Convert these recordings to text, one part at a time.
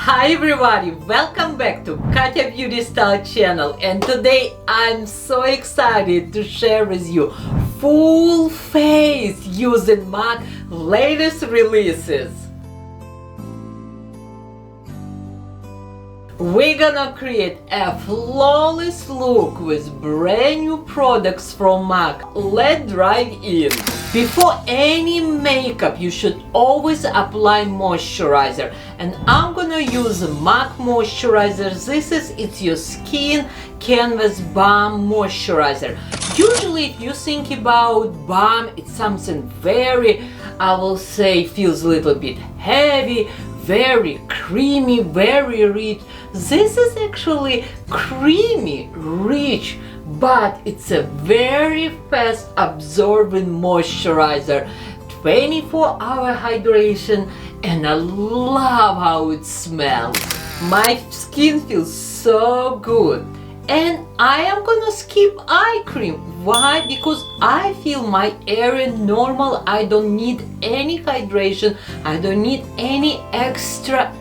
Hi everybody, welcome back to Katya Beauty Style channel, and today I'm so excited to share with you full face using MAC latest releases. We're gonna create a flawless look with brand new products from MAC. Let's dive in. Before any makeup, you should always apply moisturizer, and I'm gonna use MAC moisturizer. It's your skin canvas balm moisturizer. Usually if you think about balm, it's something very, I will say, feels a little bit heavy, very creamy, very rich. This is actually creamy, rich, but it's a very fast absorbing moisturizer, 24-hour hydration, and I love how it smells. My skin feels so good. And I am gonna skip eye cream. Why? Because I feel my area normal. I don't need any hydration. I don't need any extra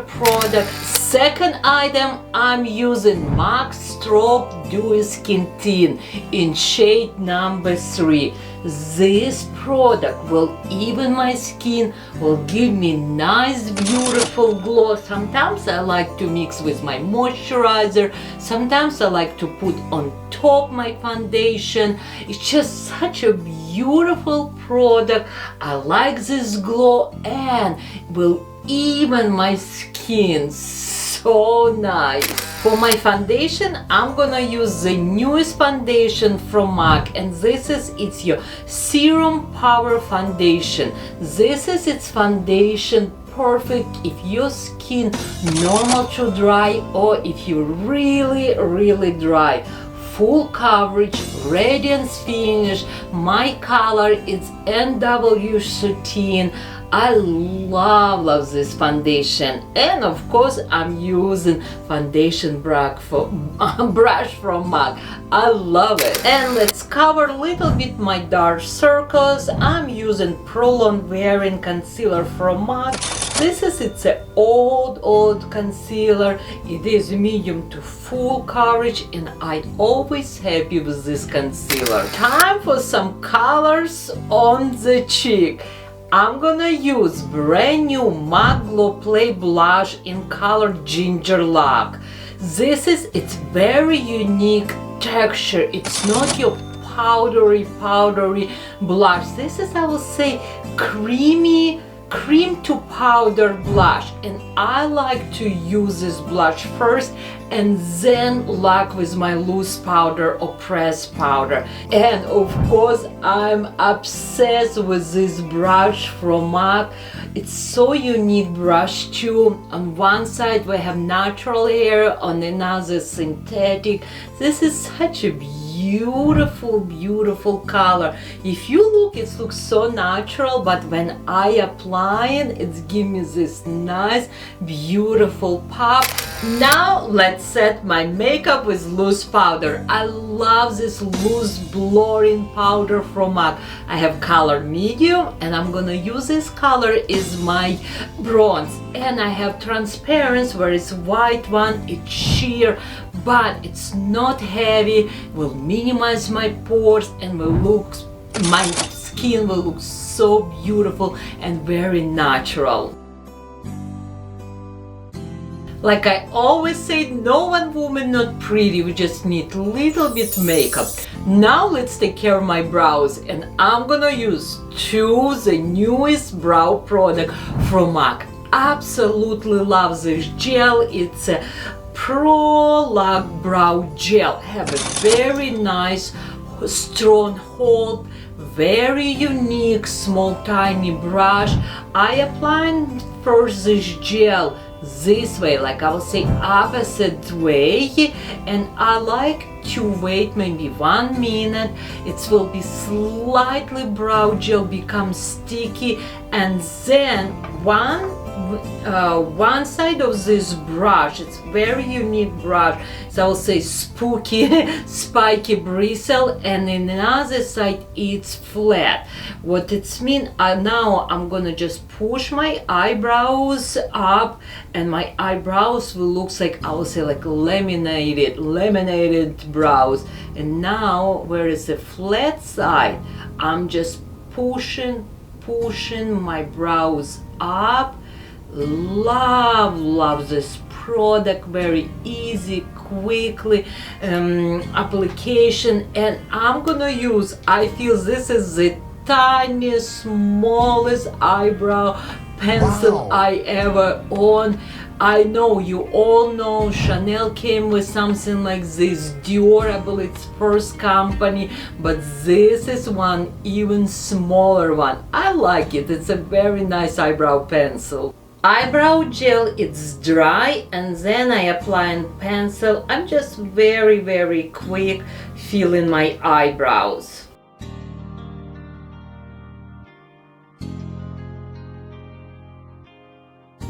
product. Second item, I'm using MAC Strobe Dewy Skin Tint in shade number 3. This product will even my skin, will give me nice beautiful glow. Sometimes I like to mix with my moisturizer, sometimes I like to put on top my foundation. It's just such a beautiful product. I like this glow and will even my skin so nice. For my foundation, I'm gonna use the newest foundation from MAC, and it's your Serum Power Foundation. This is its foundation, perfect if your skin normal to dry or if you're really dry. Full coverage, radiance finish. My color is NW13. I love this foundation, and of course I'm using foundation brush from MAC. I love it. And let's cover a little bit my dark circles. I'm using Prolonged Wearing Concealer from MAC. It's an old concealer. It is medium to full coverage, and I'm always happy with this concealer. Time for some colors on the cheek. I'm gonna use brand new MAC Glow Play blush in color Ginger Lock. It's very unique texture. It's not your powdery blush. This is, I will say, cream to powder blush, and I like to use this blush first and then lock with my loose powder or pressed powder. And of course I'm obsessed with this brush from MAC. It's so unique brush too. On one side we have natural hair, on another synthetic. This is such a beautiful color. If you look, it looks so natural, but when I apply it, it's giving me this nice beautiful pop. Now let's set my makeup with loose powder. I love this loose blurring powder from MAC. I have color medium, and I'm gonna use this color is my bronze, and I have transparent where it's white one. It's sheer, but it's not heavy, will minimize my pores, and my skin will look so beautiful and very natural. Like I always say, no one woman not pretty, we just need a little bit makeup. Now let's take care of my brows, and I'm gonna use the newest brow product from MAC. Absolutely love this gel. It's a Pro Lock Brow Gel. Have a very nice strong hold, very unique small tiny brush. I apply first this gel this way, like I will say opposite way, and I like to wait maybe 1 minute. It will be slightly brow gel become sticky, and then one side of this brush, it's very unique brush, so I will say spooky, spiky bristle, and in the other side it's flat. What it's mean, now I'm gonna just push my eyebrows up, and my eyebrows will look like, I will say, like laminated brows. And now where is the flat side, I'm just pushing my brows up. Love this product, very easy, quickly application. And I'm gonna use, I feel this is the tiniest, smallest eyebrow pencil I ever own. I know you all know Chanel came with something like this, durable, its first company, but this is one even smaller one. I like it, it's a very nice eyebrow pencil. Eyebrow gel, it's dry, and then I apply in pencil. I'm just very quick filling my eyebrows.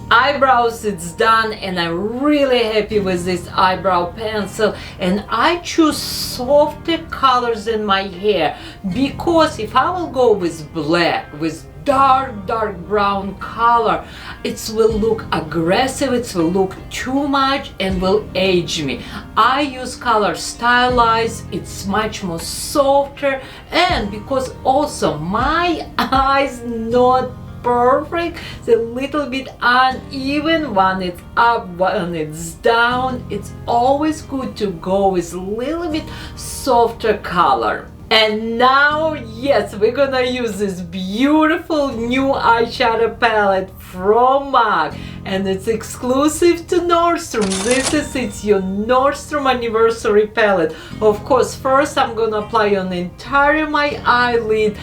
Eyebrows, it's done, and I'm really happy with this eyebrow pencil. And I choose softer colors in my hair, because if I will go with black, with dark brown color, it will look aggressive, it will look too much and will age me. I use color Stylize, it's much more softer, and because also my eyes not perfect, it's a little bit uneven when it's up, when it's down. It's always good to go with a little bit softer color. And now, yes, we're gonna use this beautiful new eyeshadow palette from MAC, and it's exclusive to Nordstrom. This is your Nordstrom anniversary palette. Of course, first I'm gonna apply on the entire my eyelid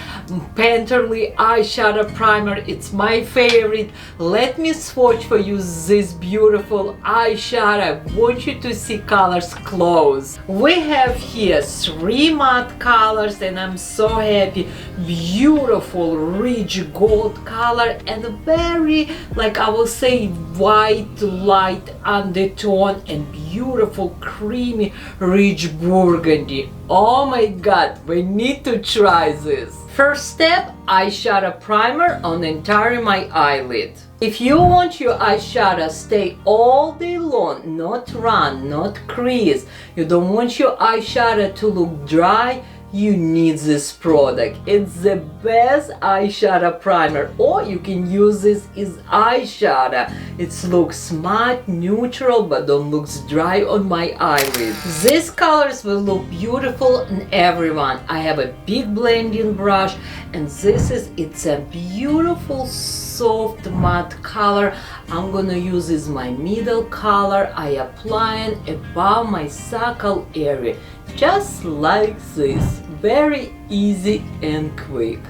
Painterly eyeshadow primer. It's my favorite. Let me swatch for you this beautiful eyeshadow. I want you to see colors close. We have here 3 matte colors, and I'm so happy. Beautiful rich gold color and a very, like I will say, white light undertone, and beautiful creamy rich burgundy. Oh my god, we need to try this. First step, eyeshadow primer on the entire my eyelid. If you want your eyeshadow stay all day long, not run, not crease, you don't want your eyeshadow to look dry, you need this product. It's the best eyeshadow primer, or you can use this as eyeshadow. It looks matte, neutral, but don't look dry on my eyelid. These colors will look beautiful on everyone. I have a big blending brush, and it's a beautiful soft matte color. I'm gonna use this my middle color. I apply it above my suckle area, just like this. Very easy and quick.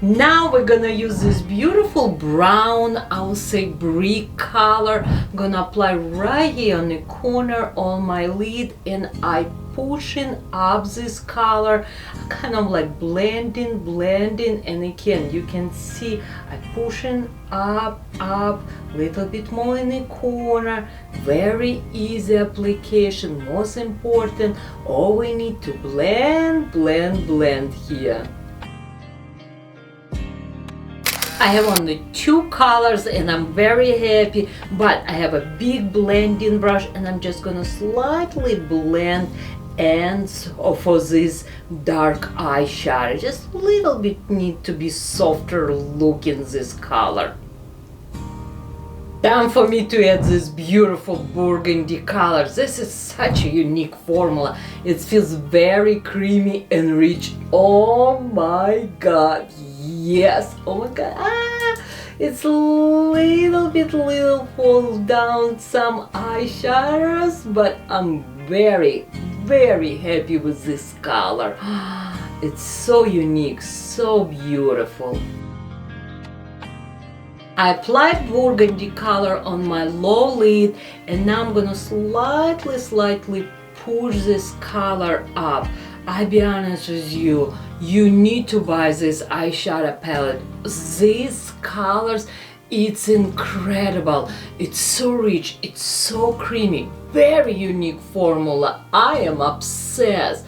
Now we're gonna use this beautiful brown, I will say brick color. I'm gonna apply right here on the corner on my lid, and I pushing up this color, kind of like blending, and again you can see I pushing up, little bit more in the corner. Very easy application. Most important, all we need to blend here. I have only 2 colors, and I'm very happy, but I have a big blending brush, and I'm just gonna slightly blend ends for this dark eyeshadow. Just a little bit need to be softer looking this color. Time for me to add this beautiful burgundy color. This is such a unique formula. It feels very creamy and rich. Oh my god, yes, oh my god. It's a little falls down some eyeshadows, but I'm very happy with this color. It's so unique, so beautiful. I applied burgundy color on my low lid, and now I'm gonna slightly push this color up. I'll be honest with you, you need to buy this eyeshadow palette. These colors, It's incredible. It's so rich, it's so creamy. Very unique formula. I am obsessed.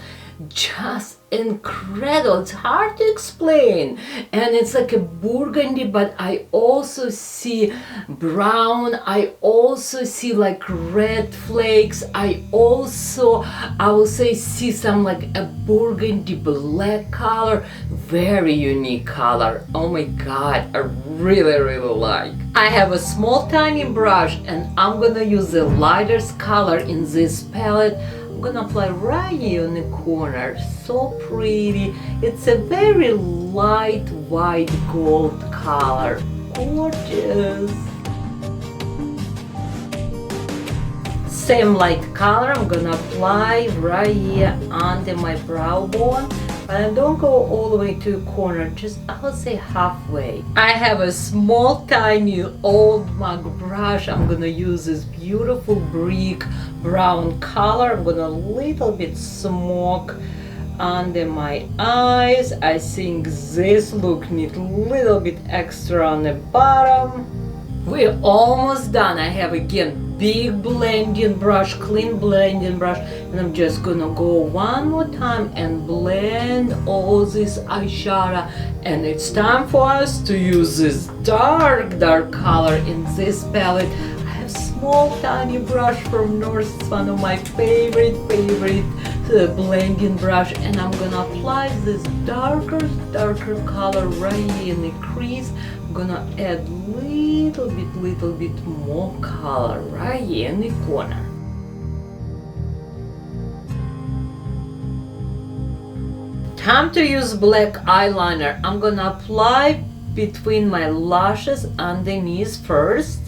Just incredible. It's hard to explain. And it's like a burgundy, but I also see brown. I also see like red flakes. I will say, see some like a burgundy black color. Very unique color. Oh my god, I really like. I have a small tiny brush and I'm gonna use the lightest color in this palette. I'm gonna apply right here in the corner. So pretty. It's a very light white gold color. Gorgeous. Same light color I'm gonna apply right here under my brow bone. But I don't go all the way to the corner, just I would say halfway. I have a small tiny old mug brush. I'm gonna use this beautiful brick brown color. I'm gonna little bit smoke under my eyes. I think this look needs a little bit extra on the bottom. We're almost done. I have again big blending brush, clean blending brush, and I'm just gonna go one more time and blend all this eyeshadow. And it's time for us to use this dark color in this palette. I have small tiny brush from North. It's one of my favorite blending brush, and I'm gonna apply this darker color right here in the crease. I'm gonna add little bit more color right here in the corner. Time to use black eyeliner. I'm gonna apply between my lashes underneath first.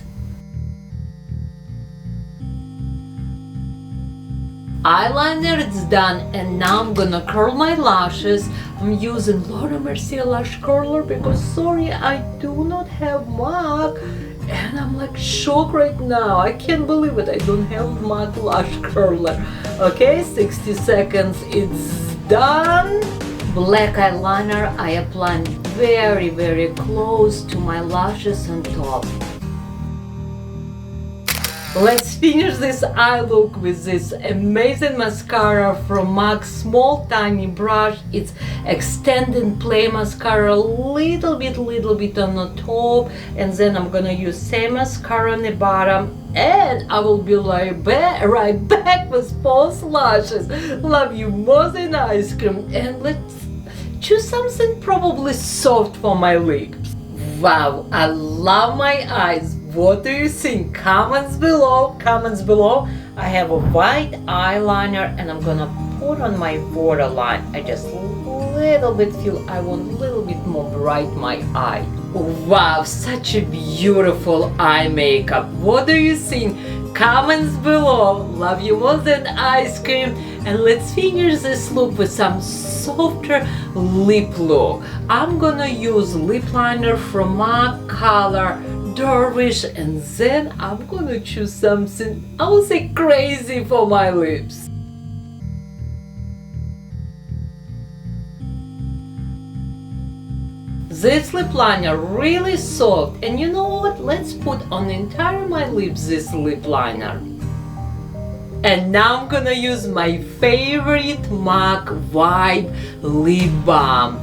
Eyeliner is done, and now I'm gonna curl my lashes. I'm using Laura Mercier lash curler because sorry, I do not have MAC, and I'm like shocked right now. I can't believe it. I don't have MAC lash curler. Okay, 60 seconds, it's done. Black eyeliner I apply very close to my lashes on top. Let's finish this eye look with this amazing mascara from MAC, small tiny brush. It's extended play mascara, little bit on the top, and then I'm gonna use same mascara on the bottom, and I will be right back with false lashes. Love you more than ice cream, and let's choose something probably soft for my lips. Wow, I love my eyes. What do you think? Comments below. I have a white eyeliner and I'm gonna put on my borderline. I just little bit feel I want a little bit more bright my eye. Wow, such a beautiful eye makeup. What do you think? Comments below. Love you more than ice cream. And let's finish this look with some softer lip look. I'm gonna use lip liner from MAC color Dervish, and then I'm gonna choose something I would say crazy for my lips. This lip liner really soft, and you know what? Let's put on entire my lips this lip liner. And now I'm gonna use my favorite MAC Vibe Lip Balm.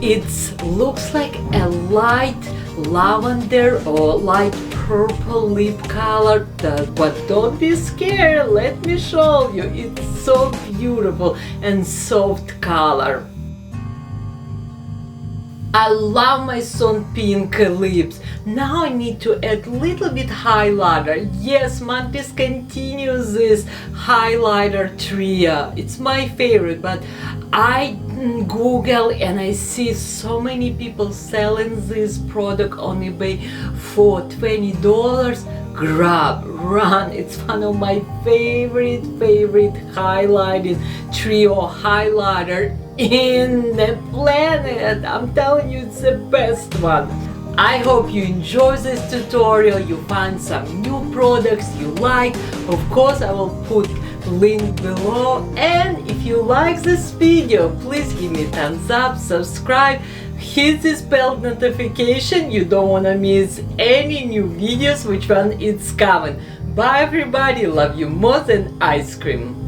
It looks like a light lavender or light purple lip color, but don't be scared, let me show you. It's so beautiful and soft color. I love my sun pink lips. Now I need to add little bit highlighter. Yes, MAC discontinues this highlighter trio. It's my favorite, but I Google and I see so many people selling this product on eBay for $20. Grab, run. It's one of my favorite highlighting trio highlighter in the planet. I'm telling you, it's the best one. I hope you enjoy this tutorial, you find some new products you like. Of course, I will put link below. And if you like this video, please give me a thumbs up, subscribe, hit this bell notification. You don't wanna miss any new videos, which one it's coming. Bye everybody, love you more than ice cream.